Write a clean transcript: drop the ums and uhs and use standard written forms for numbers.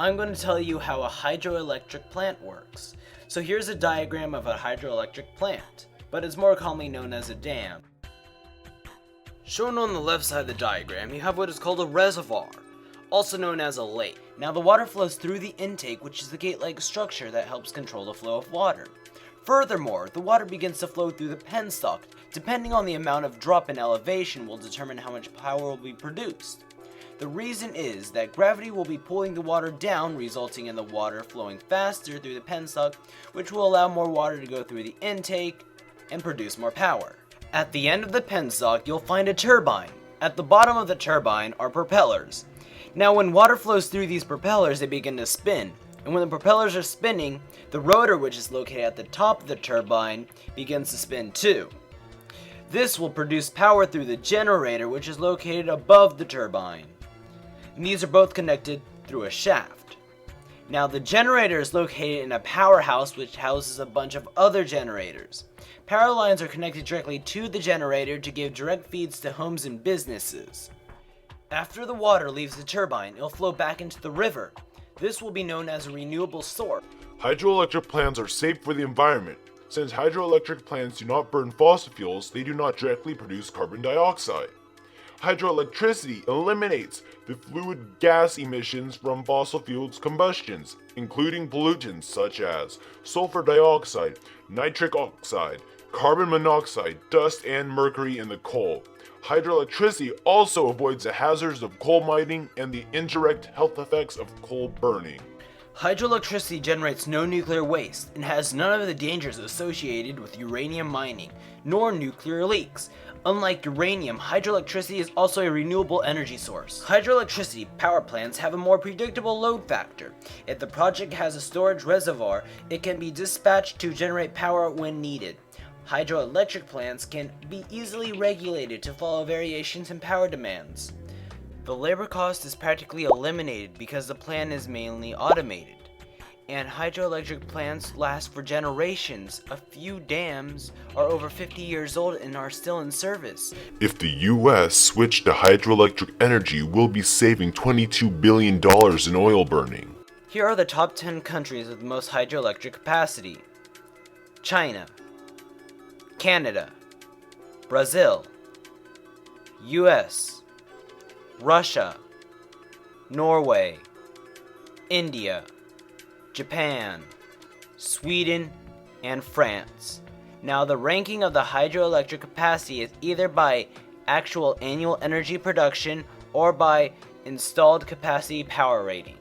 I'm going to tell you how a hydroelectric plant works. So here's a diagram of a hydroelectric plant, but it's more commonly known as a dam. Shown on the left side of the diagram, you have what is called a reservoir, also known as a lake. Now the water flows through the intake, which is the gate-like structure that helps control the flow of water. Furthermore, the water begins to flow through the penstock. Depending on the amount of drop in elevation will determine how much power will be produced. The reason is that gravity will be pulling the water down, resulting in the water flowing faster through the penstock, which will allow more water to go through the intake and produce more power. At the end of the penstock, you'll find a turbine. At the bottom of the turbine are propellers. Now when water flows through these propellers, they begin to spin. And when the propellers are spinning, the rotor, which is located at the top of the turbine, begins to spin too. This will produce power through the generator, which is located above the turbine. And these are both connected through a shaft. Now the generator is located in a powerhouse which houses a bunch of other generators. Power lines are connected directly to the generator to give direct feeds to homes and businesses. After the water leaves the turbine, it will flow back into the river. This will be known as a renewable source. Hydroelectric plants are safe for the environment. Since hydroelectric plants do not burn fossil fuels, they do not directly produce carbon dioxide. Hydroelectricity eliminates the fluid gas emissions from fossil fuels combustions, including pollutants such as sulfur dioxide, nitric oxide, carbon monoxide, dust, and mercury in the coal. Hydroelectricity also avoids the hazards of coal mining and the indirect health effects of coal burning. Hydroelectricity generates no nuclear waste and has none of the dangers associated with uranium mining, nor nuclear leaks. Unlike uranium, hydroelectricity is also a renewable energy source. Hydroelectricity power plants have a more predictable load factor. If the project has a storage reservoir, it can be dispatched to generate power when needed. Hydroelectric plants can be easily regulated to follow variations in power demands. The labor cost is practically eliminated because the plant is mainly automated. And hydroelectric plants last for generations. A few dams are over 50 years old and are still in service. If the US switched to hydroelectric energy, we'll be saving $22 billion in oil burning. Here are the top 10 countries with the most hydroelectric capacity. China, Canada, Brazil, US, Russia, Norway, India, Japan, Sweden, and France. Now the ranking of the hydroelectric capacity is either by actual annual energy production or by installed capacity power rating.